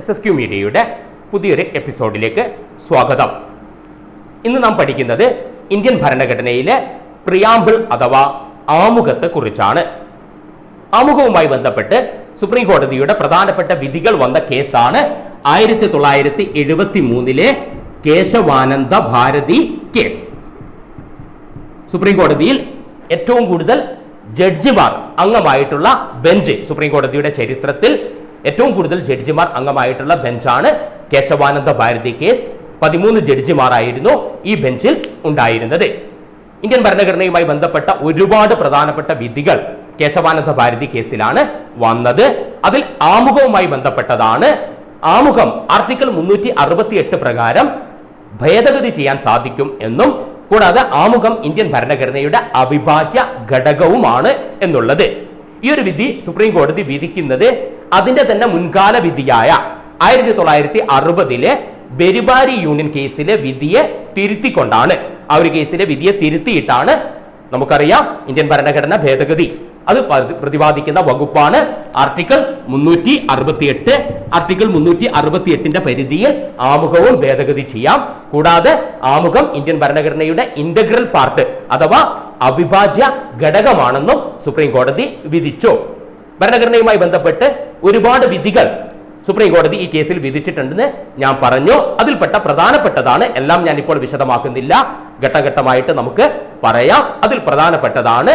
SSQ മീഡിയയുടെ പുതിയൊരു എപ്പിസോഡിലേക്ക് സ്വാഗതം. ഇന്ന് നാം പഠിക്കുന്നത് ഇന്ത്യൻ ഭരണഘടനയിലെ പ്രിയാമ്പിൾ അഥവാ ആമുഖത്തെ കുറിച്ചാണ്. ആമുഖവുമായി ബന്ധപ്പെട്ട് സുപ്രീം കോടതിയുടെ പ്രധാനപ്പെട്ട വിധികൾ വന്ന കേസാണ് 1973 കേശവാനന്ദ ഭാരതി കേസ്. സുപ്രീം കോടതിയിൽ ഏറ്റവും കൂടുതൽ ജഡ്ജിമാർ അംഗമായിട്ടുള്ള ബെഞ്ച്, സുപ്രീം കോടതിയുടെ ചരിത്രത്തിൽ ഏറ്റവും കൂടുതൽ ജഡ്ജിമാർ അംഗമായിട്ടുള്ള ബെഞ്ചാണ് കേശവാനന്ദ ഭാരതി കേസ്. 13 ജഡ്ജിമാരായിരുന്നു ഈ ബെഞ്ചിൽ ഉണ്ടായിരുന്നത്. ഇന്ത്യൻ ഭരണഘടനയുമായി ബന്ധപ്പെട്ട ഒരുപാട് പ്രധാനപ്പെട്ട വിധികൾ കേശവാനന്ദ ഭാരതി കേസിലാണ് വന്നത്. അതിൽ ആമുഖവുമായി ബന്ധപ്പെട്ടതാണ്. ആമുഖം ആർട്ടിക്കിൾ 368 പ്രകാരം ഭേദഗതി ചെയ്യാൻ സാധിക്കും എന്നും കൂടാതെ ആമുഖം ഇന്ത്യൻ ഭരണഘടനയുടെ അവിഭാജ്യ ഘടകവുമാണ് എന്നുള്ളത്. ഈ ഒരു വിധി സുപ്രീം കോടതി വിധിക്കുന്നത് അതിന്റെ തന്നെ മുൻകാല വിധിയായ 1960 ബെരിബാരി യൂണിയൻ കേസിലെ വിധിയെ തിരുത്തിക്കൊണ്ടാണ്. ആ ഒരു കേസിലെ വിധിയെ തിരുത്തിയിട്ടാണ്. നമുക്കറിയാം ഇന്ത്യൻ ഭരണഘടന ഭേദഗതി അത് പ്രതിപാദിക്കുന്ന വകുപ്പാണ് ആർട്ടിക്കിൾ 368. ആർട്ടിക്കിൾ 368 പരിധിയിൽ ആമുഖവും ഭേദഗതി ചെയ്യാം. കൂടാതെ ആമുഖം ഇന്ത്യൻ ഭരണഘടനയുടെ ഇന്റഗ്രൽ പാർട്ട് അഥവാ അവിഭാജ്യ ഘടകമാണെന്നും സുപ്രീം കോടതി വിധിച്ചു. ഭരണഘടനയുമായി ബന്ധപ്പെട്ട് ഒരുപാട് വിധികൾ സുപ്രീം കോടതി ഈ കേസിൽ വിധിച്ചിട്ടുണ്ടെന്ന് ഞാൻ പറഞ്ഞു. അതിൽപ്പെട്ട പ്രധാനപ്പെട്ടതാണ്. എല്ലാം ഞാൻ ഇപ്പോൾ വിശദമാക്കുന്നില്ല, ഘട്ടഘട്ടമായിട്ട് നമുക്ക് പറയാം. അതിൽ പ്രധാനപ്പെട്ടതാണ്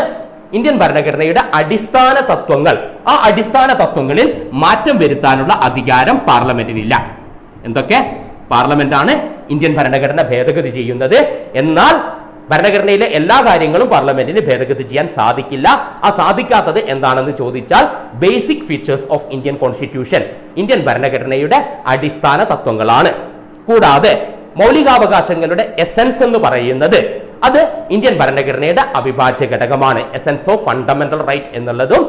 ഇന്ത്യൻ ഭരണഘടനയുടെ അടിസ്ഥാന തത്വങ്ങൾ. ആ അടിസ്ഥാന തത്വങ്ങളിൽ മാറ്റം വരുത്താനുള്ള അധികാരം പാർലമെന്റിനില്ല. എന്തൊക്കെ? പാർലമെന്റാണ് ഇന്ത്യൻ ഭരണഘടന ഭേദഗതി ചെയ്യുന്നത്. എന്നാൽ ഭരണഘടനയിലെ എല്ലാ കാര്യങ്ങളും പാർലമെന്റിന് ഭേദഗതി ചെയ്യാൻ സാധിക്കില്ല. ആ സാധിക്കാത്തത് എന്താണെന്ന് ചോദിച്ചാൽ basic features of Indian constitution, Indian ഭരണഘടനയുടെ അടിസ്ഥാന തത്വങ്ങളാണ്. കൂടാതെ മൗലികാവകാശങ്ങളുടെ എസൻസ് എന്ന് പറയുന്നത് അത് ഇന്ത്യൻ ഭരണഘടനയുടെ അവിഭാജ്യ ഘടകമാണ്. എസൻസ് ഓഫ് ഫണ്ടമെന്റൽ റൈറ്റ് എന്നുള്ളതും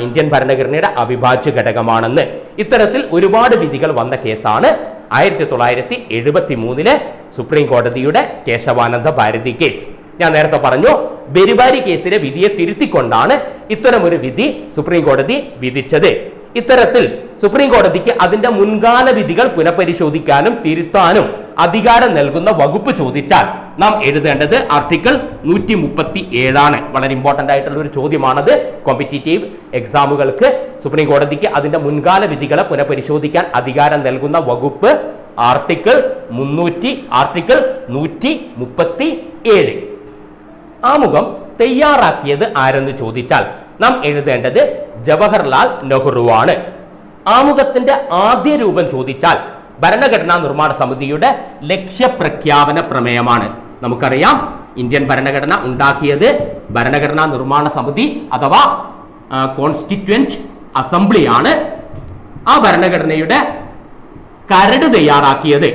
ഇന്ത്യൻ ഭരണഘടനയുടെ അവിഭാജ്യ ഘടകമാണെന്ന് ഇത്തരത്തിൽ ഒരുപാട് വിധികൾ വന്ന കേസാണ് 1973 സുപ്രീം കോടതിയുടെ കേശവാനന്ദ ഭാരതി കേസ്. ഞാൻ നേരത്തെ പറഞ്ഞു, ബെരിബാരി കേസിലെ വിധിയെ തിരുത്തിക്കൊണ്ടാണ് ഇത്തരമൊരു വിധി സുപ്രീം കോടതി വിധിച്ചത്. ഇത്തരത്തിൽ സുപ്രീം കോടതിക്ക് അതിന്റെ മുൻകാല വിധികൾ പുനഃപരിശോധിക്കാനും തിരുത്താനും അധികാരം നൽകുന്ന വകുപ്പ് ചോദിച്ചാൽ നാം എഴുതേണ്ടത് ആർട്ടിക്കിൾ 137 വളരെ ഇമ്പോർട്ടന്റ് ആയിട്ടുള്ള ഒരു ചോദ്യമാണത്. കോമ്പറ്റീറ്റീവ് എക്സാമുകൾക്ക് സുപ്രീം കോടതിക്ക് അതിന്റെ മുൻകാല വിധികളെ പുനഃപരിശോധിക്കാൻ അധികാരം നൽകുന്ന വകുപ്പ് ആർട്ടിക്കിൾ 137. ആമുഖം തയ്യാറാക്കിയത് ആരെന്ന് ചോദിച്ചാൽ നാം എഴുതേണ്ടത് ജവഹർലാൽ നെഹ്റുവാണ്. ആമുഖത്തിന്റെ ആദ്യ രൂപം ചോദിച്ചാൽ ഭരണഘടനാ നിർമ്മാണ സമിതിയുടെ ലക്ഷ്യപ്രഖ്യാപന പ്രമേയമാണ്. നമുക്കറിയാം ഇന്ത്യൻ ഭരണഘടന ഉണ്ടാക്കിയത് ഭരണഘടനാ നിർമ്മാണ സമിതി അഥവാ കോൺസ്റ്റിറ്റ്യൂവന്റ് അസംബ്ലിയാണ്. ആ ഭരണഘടനയുടെ കരട് തയ്യാറാക്കിയത്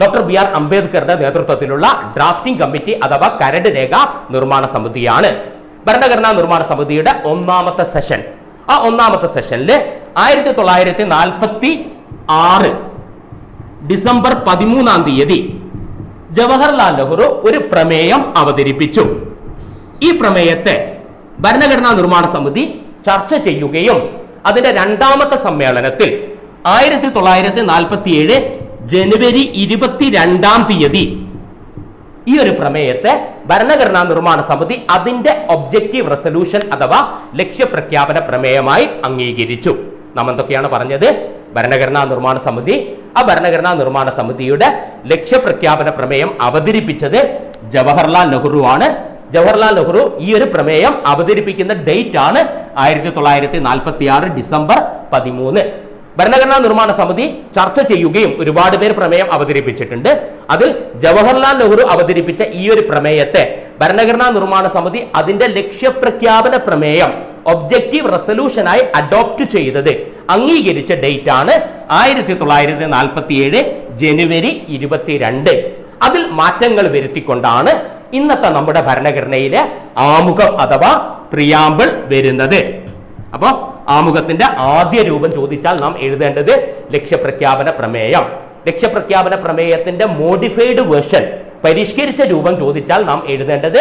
ഡോക്ടർ ബി ആർ അംബേദ്കറുടെ നേതൃത്വത്തിലുള്ള ഡ്രാഫ്റ്റിംഗ് കമ്മിറ്റി അഥവാ കരട് രേഖ നിർമ്മാണ സമിതിയാണ്. ഭരണഘടനാ നിർമ്മാണ സമിതിയുടെ ഒന്നാമത്തെ സെഷൻ, ആ ഒന്നാമത്തെ സെഷനിൽ 1946 ഡിസംബർ 13 ജവഹർലാൽ നെഹ്റു ഒരു പ്രമേയം അവതരിപ്പിച്ചു. ഈ പ്രമേയത്തെ ഭരണഘടനാ നിർമ്മാണ സമിതി ചർച്ച ചെയ്യുകയും അതിന്റെ രണ്ടാമത്തെ സമ്മേളനത്തിൽ 1947 ജനുവരി 22 ഈ ഒരു പ്രമേയത്തെ ഭരണഘടനാ നിർമ്മാണ സമിതി അതിന്റെ ഒബ്ജക്റ്റീവ് റെസൊല്യൂഷൻ അഥവാ ലക്ഷ്യപ്രഖ്യാപന പ്രമേയമായി അംഗീകരിച്ചു. നാം എന്തൊക്കെയാണ് പറഞ്ഞത്? ഭരണഘടനാ നിർമ്മാണ സമിതി, ആ ഭരണഘടനാ നിർമ്മാണ സമിതിയുടെ ലക്ഷ്യപ്രഖ്യാപന പ്രമേയം അവതരിപ്പിച്ചത് ജവഹർലാൽ നെഹ്റു ആണ്. ജവഹർലാൽ നെഹ്റു ഈ ഒരു പ്രമേയം അവതരിപ്പിക്കുന്ന ഡേറ്റ് ആണ് 1946 ഡിസംബർ 13. ഭരണഘടനാ നിർമ്മാണ സമിതി ചർച്ച ചെയ്യുകയും ഒരുപാട് പേർ പ്രമേയം അവതരിപ്പിച്ചിട്ടുണ്ട്. അതിൽ ജവഹർലാൽ നെഹ്റു അവതരിപ്പിച്ച ഈ ഒരു പ്രമേയത്തെ ഭരണഘടനാ നിർമ്മാണ സമിതി അതിന്റെ ലക്ഷ്യപ്രഖ്യാപന പ്രമേയം ഒബ്ജക്റ്റീവ് റെസൊല്യൂഷനായി അഡോപ്റ്റ് ചെയ്തത്, അംഗീകരിച്ച ഡേറ്റ് ആണ് 1947 ജനുവരി 22. അതിൽ മാറ്റങ്ങൾ വരുത്തിക്കൊണ്ടാണ് ഇന്നത്തെ നമ്മുടെ ഭരണഘടനയിലെ ആമുഖം അഥവാ പ്രിയാമ്പിൾ വരുന്നത്. അപ്പൊ ആമുഖത്തിന്റെ ആദ്യ രൂപം ചോദിച്ചാൽ നാം എഴുതേണ്ടത് ലക്ഷ്യപ്രഖ്യാപന പ്രമേയം. ലക്ഷ്യപ്രഖ്യാപന പ്രമേയത്തിന്റെ മോഡിഫൈഡ് വേർഷൻ, പരിഷ്കരിച്ച രൂപം ചോദിച്ചാൽ നാം എഴുതേണ്ടത്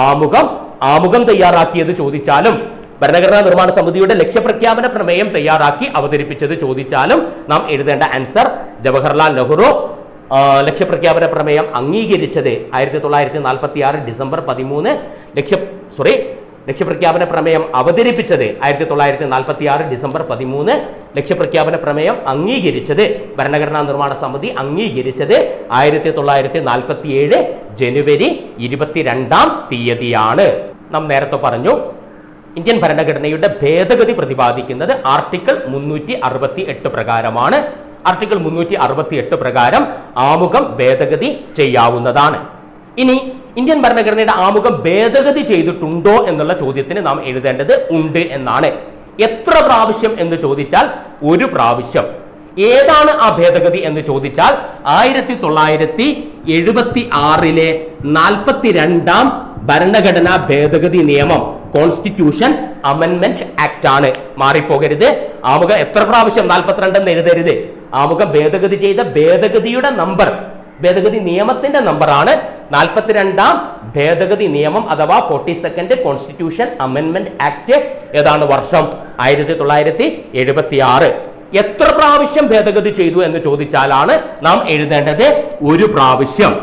ആമുഖം. ആമുഖം തയ്യാറാക്കിയത് ചോദിച്ചാലും ഭരണഘടനാ നിർമ്മാണ സമിതിയുടെ ലക്ഷ്യപ്രഖ്യാപന പ്രമേയം തയ്യാറാക്കി അവതരിപ്പിച്ചത് ചോദിച്ചാലും നാം എഴുതേണ്ട ആൻസർ ജവഹർലാൽ നെഹ്റു ലക്ഷ്യപ്രഖ്യാപന പ്രമേയം അംഗീകരിച്ചത് 1946 ഡിസംബർ 13 ലക്ഷ്യപ്രഖ്യാപന പ്രമേയം അവതരിപ്പിച്ചത് 1946 ഡിസംബർ 13 ലക്ഷ്യപ്രഖ്യാപന പ്രമേയം അംഗീകരിച്ചത് ഭരണഘടനാ നിർമ്മാണ സമിതി അംഗീകരിച്ചത് 1947 ജനുവരി 22-ാം തീയതിയാണ്. നാം നേരത്തെ പറഞ്ഞു ഇന്ത്യൻ ഭരണഘടനയുടെ ഭേദഗതി പ്രതിപാദിക്കുന്നത് ആർട്ടിക്കിൾ 368 പ്രകാരമാണ്. ആർട്ടിക്കിൾ 368 പ്രകാരം ആമുഖം ഭേദഗതി ചെയ്യാവുന്നതാണ്. ഇനി ഇന്ത്യൻ ഭരണഘടനയുടെ ആമുഖം ഭേദഗതി ചെയ്തിട്ടുണ്ടോ എന്നുള്ള ചോദ്യത്തിന് നാം എഴുതേണ്ടത് ഉണ്ട് എന്നാണ്. എത്ര പ്രാവശ്യം എന്ന് ചോദിച്ചാൽ ഒരു പ്രാവശ്യം. ഏതാണ് ആ ഭേദഗതി എന്ന് ചോദിച്ചാൽ 1976 42-ാം ഭരണഘടനാ ഭേദഗതി നിയമം, കോൺസ്റ്റിറ്റ്യൂഷൻ അമെൻമെന്റ് ആക്ട് ആണ്. മാറിപ്പോകരുത്. ആമുഖം എത്ര പ്രാവശ്യം 42 എന്ന് എഴുതരുത്. ആമുഖം ഭേദഗതി ചെയ്ത ഭേദഗതിയുടെ നമ്പർ, ഭേദഗതി നിയമത്തിന്റെ നമ്പറാണ് 42-ാം ഭേദഗതി നിയമം അഥവാ 42nd കോൺസ്റ്റിറ്റ്യൂഷൻ അമെൻമെന്റ് ആക്ട്. ഏതാണ് വർഷം? 1976. എത്ര പ്രാവശ്യം ഭേദഗതി ചെയ്തു എന്ന് ചോദിച്ചാലാണ് നാം എഴുതേണ്ടത് ഒരു പ്രാവശ്യം.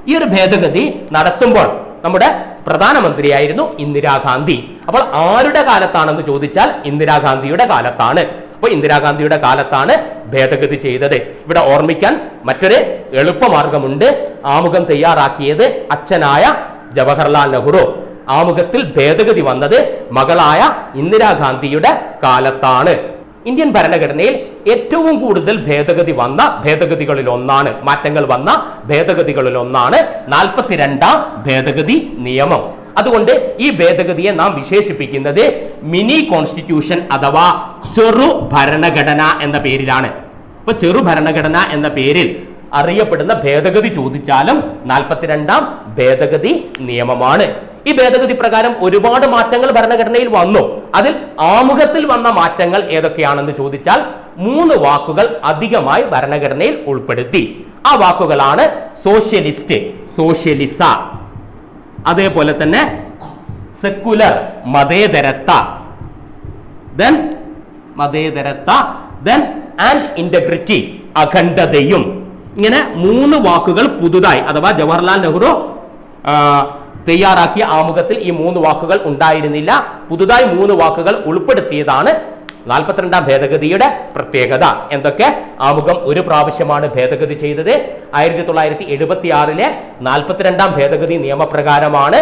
ഈ ഒരു ഭേദഗതി നടത്തുമ്പോൾ നമ്മുടെ പ്രധാനമന്ത്രിയായിരുന്നു ഇന്ദിരാഗാന്ധി. അപ്പോൾ ആരുടെ കാലത്താണെന്ന് ചോദിച്ചാൽ ഇന്ദിരാഗാന്ധിയുടെ കാലത്താണ്. അപ്പോൾ ഇന്ദിരാഗാന്ധിയുടെ കാലത്താണ് ഭേദഗതി ചെയ്തത്. ഇവിടെ ഓർമ്മിക്കാൻ മറ്റൊരു എളുപ്പമാർഗമുണ്ട്. ആമുഖം തയ്യാറാക്കിയത് അച്ഛനായ ജവഹർലാൽ നെഹ്റു. ആമുഖത്തിൽ ഭേദഗതി വന്നത് മകളായ ഇന്ദിരാഗാന്ധിയുടെ കാലത്താണ്. ഇന്ത്യൻ ഭരണഘടനയിൽ ഏറ്റവും കൂടുതൽ ഭേദഗതി വന്ന ഭേദഗതികളിൽ ഒന്നാണ്, മാറ്റങ്ങൾ വന്ന ഭേദഗതികളിൽ ഒന്നാണ് 42-ാം ഭേദഗതി നിയമം. അതുകൊണ്ട് ഈ ഭേദഗതിയെ നാം വിശേഷിപ്പിക്കുന്നത് മിനി കോൺസ്റ്റിറ്റ്യൂഷൻ അഥവാ ചെറു ഭരണഘടന എന്ന പേരിലാണ്. ഇപ്പൊ ചെറു ഭരണഘടന എന്ന പേരിൽ അറിയപ്പെടുന്ന ഭേദഗതി ചോദിച്ചാലും 42-ാം ഭേദഗതി നിയമമാണ്. ഈ ഭേദഗതി പ്രകാരം ഒരുപാട് മാറ്റങ്ങൾ ഭരണഘടനയിൽ വന്നു. അതിൽ ആമുഖത്തിൽ വന്ന മാറ്റങ്ങൾ ഏതൊക്കെയാണെന്ന് ചോദിച്ചാൽ 3 വാക്കുകൾ അധികമായി ഭരണഘടനയിൽ ഉൾപ്പെടുത്തി. ആ വാക്കുകളാണ് സോഷ്യലിസ്റ്റ്, സോഷ്യലിസ, അതേപോലെ തന്നെ സെക്കുലർ, മതേതരത്വ, ആൻഡ് ഇന്റഗ്രിറ്റി, അഖണ്ഡതയും. ഇങ്ങനെ 3 വാക്കുകൾ പുതുതായി അഥവാ ജവഹർലാൽ നെഹ്റു തയ്യാറാക്കിയ ആമുഖത്തിൽ ഈ 3 വാക്കുകൾ ഉണ്ടായിരുന്നില്ല. പുതുതായി 3 വാക്കുകൾ ഉൾപ്പെടുത്തിയതാണ് 42-ാം ഭേദഗതിയുടെ പ്രത്യേകത. എന്തൊക്കെ? ആമുഖം ഒരു പ്രാവശ്യമാണ് ഭേദഗതി ചെയ്തത്. 1976 42-ാം ഭേദഗതി നിയമപ്രകാരമാണ്.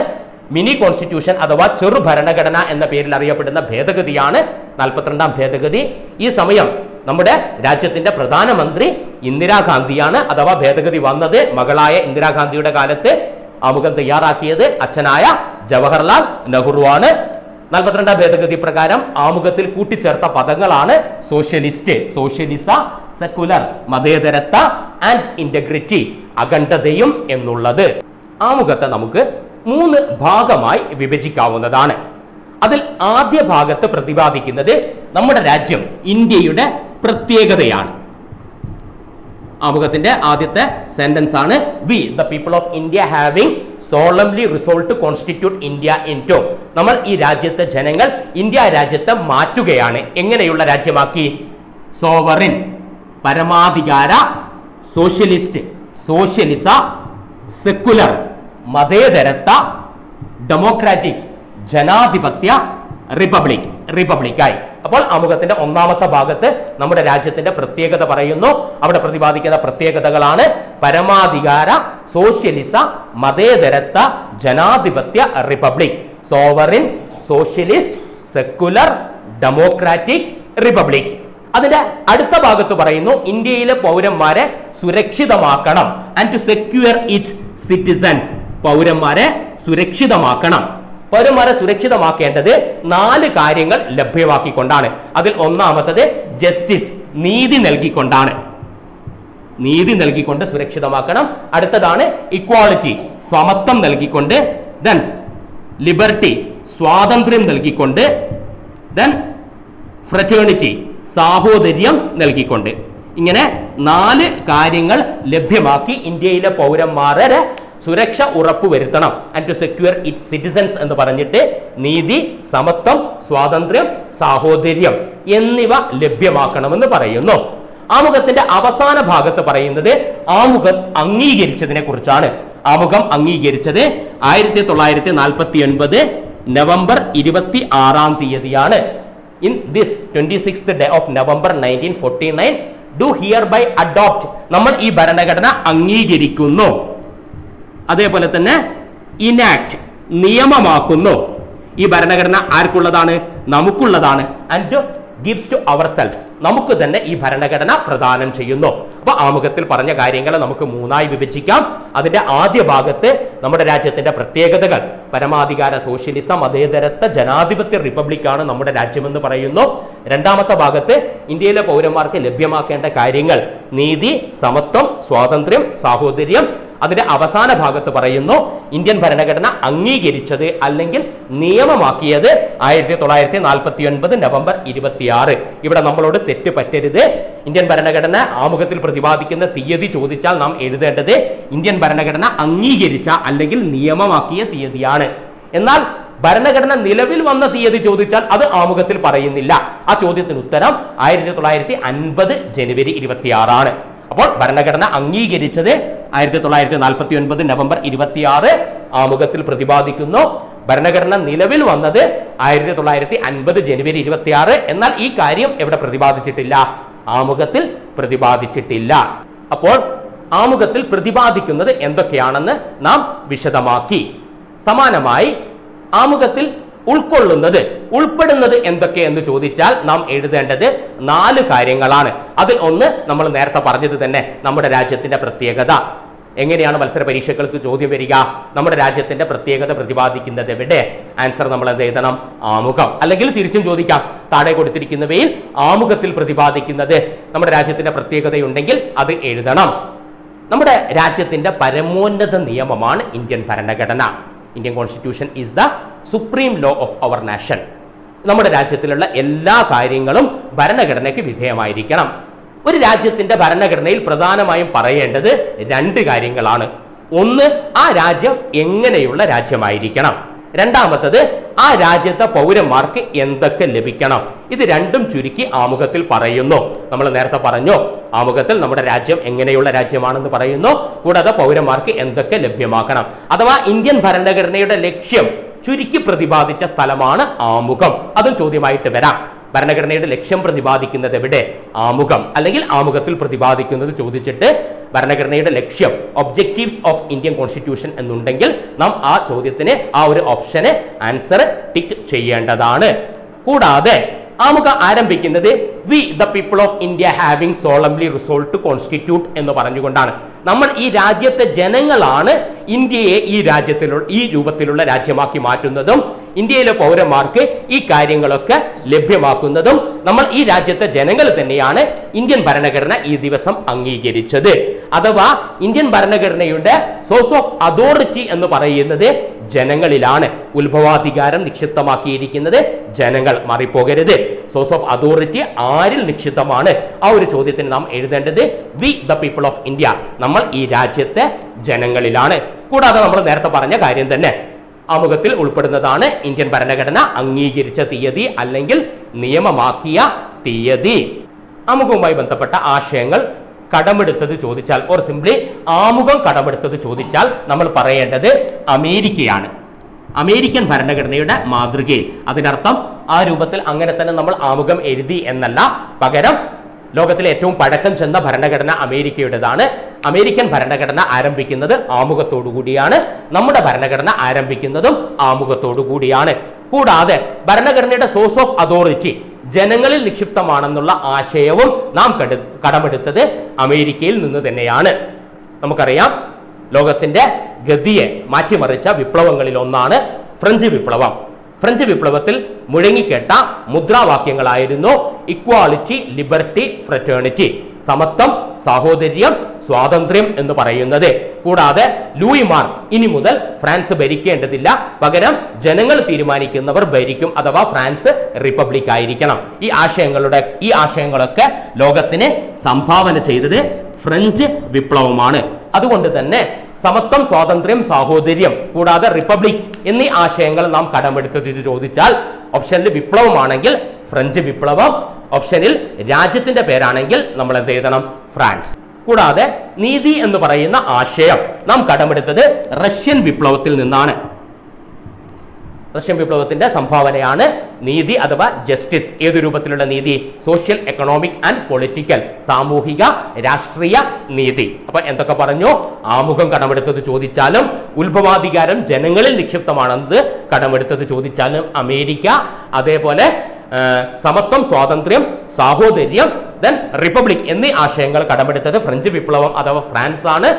മിനി കോൺസ്റ്റിറ്റ്യൂഷൻ അഥവാ ചെറു ഭരണഘടന എന്ന പേരിൽ അറിയപ്പെടുന്ന ഭേദഗതിയാണ് 42-ാം ഭേദഗതി. ഈ സമയം നമ്മുടെ രാജ്യത്തിന്റെ പ്രധാനമന്ത്രി ഇന്ദിരാഗാന്ധിയാണ്. അഥവാ ഭേദഗതി വന്നത് മകളായ ഇന്ദിരാഗാന്ധിയുടെ കാലത്ത്. ആമുഖം തയ്യാറാക്കിയത് അച്ഛനായ ജവഹർലാൽ നെഹ്റു ആണ്. 42-ാം ഭേദഗതി പ്രകാരം ആമുഖത്തിൽ കൂട്ടിച്ചേർത്ത പദങ്ങളാണ് സോഷ്യലിസ്റ്റ്, സോഷ്യലിസ, സെക്കുലർ, മതേതരത്വ, ആൻഡ് ഇന്റഗ്രിറ്റി, അഖണ്ഡതയും എന്നുള്ളത്. ആമുഖത്തെ നമുക്ക് 3 ഭാഗമായി വിഭജിക്കാവുന്നതാണ്. അതിൽ ആദ്യ ഭാഗത്ത് പ്രതിപാദിക്കുന്നത് നമ്മുടെ രാജ്യം ഇന്ത്യയുടെ പ്രത്യേകതയാണ്. ആമുഖത്തിന്റെ ആദ്യത്തെ സെന്റൻസ് ആണ് we the people of India having solemnly resolve to constitute India into. നമ്മൾ ഈ രാജ്യത്തെ ജനങ്ങൾ ഇന്ത്യ രാജ്യത്തെ മാറ്റുകയാണ്. എങ്ങനെയുള്ള രാജ്യമാക്കി? സോവറിൻ, പരമാധികാര, സോഷ്യലിസ്റ്റ്, സോഷ്യലിസ, സെക്കുലർ, മതേതരത്വ, ഡെമോക്രാറ്റിക്, ജനാധിപത്യ, റിപ്പബ്ലിക്, റിപ്പബ്ലിക്കായി. അപ്പോൾ ആമുഖത്തിന്റെ ഒന്നാമത്തെ ഭാഗത്ത് നമ്മുടെ രാജ്യത്തിന്റെ പ്രത്യേകത പറയുന്നു. അവിടെ പ്രതിപാദിക്കുന്ന പ്രത്യേകതകളാണ് പരമാധികാര, സോഷ്യലിസ, മതേതരത്വ, ജനാധിപത്യ, republic. Sovereign, socialist, secular, democratic, republic. അതിന്റെ അടുത്ത ഭാഗത്ത് പറയുന്നു ഇന്ത്യയിലെ പൗരന്മാരെ സുരക്ഷിതമാക്കണം. And to secure its citizens. പൗരന്മാരെ സുരക്ഷിതമാക്കണം. പൗരന്മാരെ സുരക്ഷിതമാക്കേണ്ടത് 4 കാര്യങ്ങൾ ലഭ്യമാക്കിക്കൊണ്ടാണ്. അതിൽ ഒന്നാമത്തത് ജസ്റ്റിസ്, നീതി നൽകിക്കൊണ്ടാണ്. നീതി നൽകിക്കൊണ്ട് സുരക്ഷിതമാക്കണം. അടുത്തതാണ് ഇക്വാളിറ്റി, സമത്വം നൽകിക്കൊണ്ട്. ദെൻ ലിബർട്ടി, സ്വാതന്ത്ര്യം നൽകിക്കൊണ്ട്. ദെൻ ഫ്രറ്റേണിറ്റി, സാഹോദര്യം നൽകിക്കൊണ്ട്. ഇങ്ങനെ 4 കാര്യങ്ങൾ ലഭ്യമാക്കി ഇന്ത്യയിലെ പൗരന്മാരെ സുരക്ഷ ഉറപ്പുവരുത്തണം. And to secure its citizens എന്ന് പറഞ്ഞിട്ട് നീതി, സമത്വം, സ്വാതന്ത്ര്യം, സാഹോദര്യം എന്നിവ ലഭ്യമാക്കണമെന്ന് പറയുന്നു. ആമുഖത്തിന്റെ അവസാന ഭാഗത്ത് പറയുന്നത് ആമുഖം അംഗീകരിച്ചതിനെ കുറിച്ചാണ്. ആമുഖം അംഗീകരിച്ചത് 1949 November 26 in this 26th day of November 1949 do hereby adopt, നമ്മൾ ഈ ഭരണഘടന അംഗീകരിക്കുന്നു. അതേപോലെ തന്നെ ഇനാക്ട്, നിയമമാക്കുന്നു. ഈ ഭരണഘടന ആർക്കുള്ളതാണ്? നമുക്കുള്ളതാണ്. And gives to ourselves, നമുക്ക് തന്നെ ഈ ഭരണഘടന പ്രദാനം ചെയ്യുന്നു. അപ്പൊ ആമുഖത്തിൽ പറഞ്ഞ കാര്യങ്ങളെ നമുക്ക് മൂന്നായി വിഭജിക്കാം. അതിന്റെ ആദ്യ ഭാഗത്ത് നമ്മുടെ രാജ്യത്തിന്റെ പ്രത്യേകതകൾ, പരമാധികാര, സോഷ്യലിസം, മതേതരത്വ, ജനാധിപത്യ റിപ്പബ്ലിക്കാണ് നമ്മുടെ രാജ്യമെന്ന് പറയുന്നു. രണ്ടാമത്തെ ഭാഗത്ത് ഇന്ത്യയിലെ പൗരന്മാർക്ക് ലഭ്യമാക്കേണ്ട കാര്യങ്ങൾ, നീതി, സമത്വം, സ്വാതന്ത്ര്യം, സാഹോദര്യം. അതിന്റെ അവസാന ഭാഗത്ത് പറയുന്നു ഇന്ത്യൻ ഭരണഘടന അംഗീകരിച്ചത് അല്ലെങ്കിൽ നിയമമാക്കിയത് 1949 നവംബർ 26. ഇവിടെ നമ്മളോട് തെറ്റ് പറ്റരുത്. ഇന്ത്യൻ ഭരണഘടന ആമുഖത്തിൽ പ്രതിപാദിക്കുന്ന തീയതി ചോദിച്ചാൽ നാം എഴുതേണ്ടത് ഇന്ത്യൻ ഭരണഘടന അംഗീകരിച്ച അല്ലെങ്കിൽ നിയമമാക്കിയ തീയതിയാണ്. എന്നാൽ ഭരണഘടന നിലവിൽ വന്ന തീയതി ചോദിച്ചാൽ അത് ആമുഖത്തിൽ പറയുന്നില്ല. ആ ചോദ്യത്തിന് ഉത്തരം 1950 ജനുവരി 26. അപ്പോൾ ഭരണഘടന അംഗീകരിച്ചത് 1949 നവംബർ 26 ആമുഖത്തിൽ പ്രതിപാദിക്കുന്നു. ഭരണഘടന നിലവിൽ വന്നത് 1950 ജനുവരി 26. എന്നാൽ ഈ കാര്യം എവിടെ പ്രതിപാദിച്ചിട്ടില്ല? ആമുഖത്തിൽ പ്രതിപാദിച്ചിട്ടില്ല. അപ്പോൾ ആമുഖത്തിൽ പ്രതിപാദിക്കുന്നത് എന്തൊക്കെയാണെന്ന് നാം വിശദമാക്കി. സമാനമായി ആമുഖത്തിൽ ഉൾപ്പെടുന്നത് എന്തൊക്കെ എന്ന് ചോദിച്ചാൽ നാം എഴുതേണ്ടത് 4 കാര്യങ്ങളാണ്. അതിൽ ഒന്ന് നമ്മൾ നേരത്തെ പറഞ്ഞത് തന്നെ, നമ്മുടെ രാജ്യത്തിന്റെ പ്രത്യേകത. എങ്ങനെയാണ് മത്സര പരീക്ഷകൾക്ക് ചോദ്യം വരിക? നമ്മുടെ രാജ്യത്തിന്റെ പ്രത്യേകത പ്രതിപാദിക്കുന്നത് എവിടെ? ആൻസർ നമ്മൾ എന്ത് എഴുതണം? ആമുഖം. അല്ലെങ്കിൽ തിരിച്ചും ചോദിക്കാം, താഴെ കൊടുത്തിരിക്കുന്നവയിൽ ആമുഖത്തിൽ പ്രതിപാദിക്കുന്നത് നമ്മുടെ രാജ്യത്തിന്റെ പ്രത്യേകതയുണ്ടെങ്കിൽ അത് എഴുതണം. നമ്മുടെ രാജ്യത്തിന്റെ പരമോന്നത നിയമമാണ് ഇന്ത്യൻ ഭരണഘടന. Indian constitution is the supreme law of our nation. നമ്മുടെ രാജ്യത്തിലുള്ള എല്ലാ കാര്യങ്ങളും ഭരണഘടനയ്ക്ക് വിധേയമായിരിക്കണം. ഒരു രാജ്യത്തിന്റെ ഭരണഘടനയിൽ പ്രധാനമായും പറയേണ്ടത് 2 കാര്യങ്ങളാണ്. ഒന്ന്, ആ രാജ്യം എങ്ങനെയുള്ള രാജ്യമായിരിക്കണം. രണ്ടാമത്തത്, ആ രാജ്യത്തെ പൗരന്മാർക്ക് എന്തൊക്കെ ലഭിക്കണം. ഇത് രണ്ടും ചുരുക്കി ആമുഖത്തിൽ പറയുന്നു. നമ്മൾ നേരത്തെ പറഞ്ഞു, ആമുഖത്തിൽ നമ്മുടെ രാജ്യം എങ്ങനെയുള്ള രാജ്യമാണെന്ന് പറയുന്നു, കൂടാതെ പൗരന്മാർക്ക് എന്തൊക്കെ ലഭ്യമാക്കണം. അഥവാ ഇന്ത്യൻ ഭരണഘടനയുടെ ലക്ഷ്യം ചുരുക്കി പ്രതിപാദിച്ച സ്ഥലമാണ് ആമുഖം. അതും ചോദ്യമായിട്ട് വരാം. ഭരണഘടനയുടെ ലക്ഷ്യം പ്രതിപാദിക്കുന്നത് എവിടെ? ആമുഖം. അല്ലെങ്കിൽ ആമുഖത്തിൽ പ്രതിപാദിക്കുന്നത് ചോദിച്ചിട്ട് ഭരണഘടനയുടെ ലക്ഷ്യം, ഒബ്ജക്റ്റീവ്സ് ഓഫ് ഇന്ത്യൻ കോൺസ്റ്റിറ്റ്യൂഷൻ എന്നുണ്ടെങ്കിൽ നാം ആ ചോദ്യത്തിന് ആ ഒരു ഓപ്ഷന് ആൻസർ ടിക്ക് ചെയ്യേണ്ടതാണ്. കൂടാതെ ആമുഖം ആരംഭിക്കുന്നത് we the people of India having solemnly resolve to constitute എന്ന് പറഞ്ഞുകൊണ്ടാണ്. നമ്മൾ ഈ രാജ്യത്തെ ജനങ്ങളാണ് ഇന്ത്യയെ ഈ രൂപത്തിലുള്ള രാജ്യമാക്കി മാറ്റുന്നതും ഇന്ത്യയിലെ പൗരന്മാർക്ക് ഈ കാര്യങ്ങളൊക്കെ ലഭ്യമാക്കുന്നതും നമ്മൾ ഈ രാജ്യത്തെ ജനങ്ങൾ തന്നെയാണ് ഇന്ത്യൻ ഭരണഘടന ഈ ദിവസം അംഗീകരിച്ചത്. അഥവാ ഇന്ത്യൻ ഭരണഘടനയുടെ സോഴ്സ് ഓഫ് അതോറിറ്റി എന്ന് പറയുന്നത് ജനങ്ങളിലാണ്. ഉത്ഭവാധികാരം നിക്ഷിപ്തമാക്കിയിരിക്കുന്നത് ജനങ്ങൾ, മാറിപ്പോകരുത്. സോഴ്സ് ഓഫ് അതോറിറ്റി ആരിൽ നിക്ഷിപ്തമാണ്? ആ ഒരു ചോദ്യത്തിന് നാം എഴുതേണ്ടത് V the people of India, നമ്മൾ ഈ രാജ്യത്തെ ജനങ്ങളിലാണ്. കൂടാതെ നമ്മൾ നേരത്തെ പറഞ്ഞ കാര്യം തന്നെ ആമുഖത്തിൽ ഉൾപ്പെടുന്നതാണ് ഇന്ത്യൻ ഭരണഘടന അംഗീകരിച്ച തീയതി അല്ലെങ്കിൽ നിയമമാക്കിയ തീയതി. ആമുഖവുമായി ബന്ധപ്പെട്ട ആശയങ്ങൾ കടമെടുത്തത് ചോദിച്ചാൽ, ഓർ സിംപ്ലി ആമുഖം കടമെടുത്തത് ചോദിച്ചാൽ നമ്മൾ പറയേണ്ടത് അമേരിക്കയാണ്. അമേരിക്കൻ ഭരണഘടനയുടെ മാതൃകയിൽ. അതിനർത്ഥം ആ രൂപത്തിൽ അങ്ങനെ തന്നെ നമ്മൾ ആമുഖം എഴുതി എന്നല്ല, പകരം ലോകത്തിലെ ഏറ്റവും പഴക്കം ചെന്ന ഭരണഘടന അമേരിക്കയുടേതാണ്. അമേരിക്കൻ ഭരണഘടന ആരംഭിക്കുന്നത് ആമുഖത്തോടു കൂടിയാണ്. നമ്മുടെ ഭരണഘടന ആരംഭിക്കുന്നതും ആമുഖത്തോടു കൂടിയാണ്. കൂടാതെ ഭരണഘടനയുടെ സോഴ്സ് ഓഫ് അതോറിറ്റി ജനങ്ങളിൽ നിക്ഷിപ്തമാണെന്നുള്ള ആശയവും നാം കടമെടുത്തത് അമേരിക്കയിൽ നിന്ന് തന്നെയാണ്. നമുക്കറിയാം, ലോകത്തിന്റെ ഗതിയെ മാറ്റിമറിച്ച വിപ്ലവങ്ങളിൽ ഒന്നാണ് ഫ്രഞ്ച് വിപ്ലവം. ഫ്രഞ്ച് വിപ്ലവത്തിൽ മുഴങ്ങിക്കേട്ട മുദ്രാവാക്യങ്ങളായിരുന്നു ഇക്വാളിറ്റി, ലിബർട്ടി, ഫ്രറ്റേണിറ്റി, സമത്വം, സാഹോദര്യം, സ്വാതന്ത്ര്യം എന്ന് പറയുന്നത്. കൂടാതെ ലൂയിമാർ ഇനി മുതൽ ഫ്രാൻസ് ഭരിക്കേണ്ടതില്ല, പകരം ജനങ്ങൾ തീരുമാനിക്കുന്നവർ ഭരിക്കും, അഥവാ ഫ്രാൻസ് റിപ്പബ്ലിക് ആയിരിക്കണം. ഈ ആശയങ്ങളൊക്കെ ലോകത്തിന് സംഭാവന ചെയ്തത് ഫ്രഞ്ച് വിപ്ലവമാണ്. അതുകൊണ്ട് തന്നെ സമത്വം, സ്വാതന്ത്ര്യം, സാഹോദര്യം കൂടാതെ റിപ്പബ്ലിക് എന്നീ ആശയങ്ങൾ നാം കടമെടുത്തത് ചോദിച്ചാൽ ഓപ്ഷനിൽ വിപ്ലവമാണെങ്കിൽ ഫ്രഞ്ച് വിപ്ലവം, ഓപ്ഷനിൽ രാജ്യത്തിന്റെ പേരാണെങ്കിൽ നമ്മൾ എന്ത് എഴുതണം? ഫ്രാൻസ്. കൂടാതെ നീതി എന്ന് പറയുന്ന ആശയം നാം കടമെടുത്തത് റഷ്യൻ വിപ്ലവത്തിൽ നിന്നാണ്. റഷ്യൻ വിപ്ലവത്തിന്റെ സംഭാവനയാണ് നീതി അഥവാ ജസ്റ്റിസ്. ഏതു രൂപത്തിലുള്ള നീതി? സോഷ്യൽ, എക്കണോമിക് ആൻഡ് പൊളിറ്റിക്കൽ, സാമൂഹിക രാഷ്ട്രീയ നീതി. അപ്പൊ എന്തൊക്കെ പറഞ്ഞു? ആമുഖം കടമെടുത്തത് ചോദിച്ചാലും, ഉത്ഭവാധികാരം ജനങ്ങളിൽ നിക്ഷിപ്തമാണെന്നത് കടമെടുത്തത് ചോദിച്ചാലും അമേരിക്ക, അതേപോലെ സമത്വം, സ്വാതന്ത്ര്യം, സാഹോദര്യം, ദെൻ റിപ്പബ്ലിക് എന്നീ ആശയങ്ങൾ കടമെടുത്തത് ഫ്രഞ്ച് വിപ്ലവം അഥവാ ഫ്രാൻസ് ആണ്.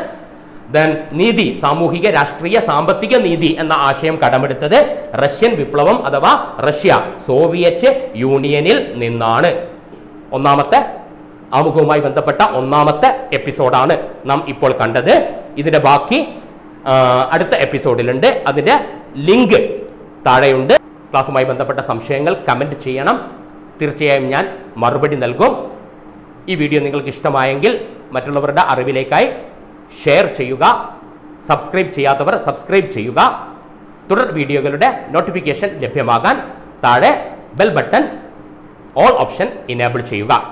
ദെൻ നീതി, സാമൂഹിക രാഷ്ട്രീയ സാമ്പത്തിക നീതി എന്ന ആശയം കടമെടുത്തത് റഷ്യൻ വിപ്ലവം അഥവാ റഷ്യ, സോവിയറ്റ് യൂണിയനിൽ നിന്നാണ്. ഒന്നാമത്തെ ആമുഖവുമായി ബന്ധപ്പെട്ട ഒന്നാമത്തെ എപ്പിസോഡാണ് നാം ഇപ്പോൾ കണ്ടത്. ഇതിന്റെ ബാക്കി അടുത്ത എപ്പിസോഡിലുണ്ട്. അതിന്റെ ലിങ്ക് താഴെയുണ്ട്. ക്ലാസ്സുമായി ബന്ധപ്പെട്ട സംശയങ്ങൾ കമന്റ് ചെയ്യണം. തീർച്ചയായും ഞാൻ മറുപടി നൽകും. ഈ വീഡിയോ നിങ്ങൾക്ക് ഇഷ്ടമായെങ്കിൽ മറ്റുള്ളവരുടെ അറിവിലേക്കായി ഷെയർ ചെയ്യുക. സബ്സ്ക്രൈബ് ചെയ്യാത്തവർ സബ്സ്ക്രൈബ് ചെയ്യുക. തുടർ വീഡിയോകളുടെ നോട്ടിഫിക്കേഷൻ ലഭ്യമാകാൻ താഴെ bell button all option enable ചെയ്യുക.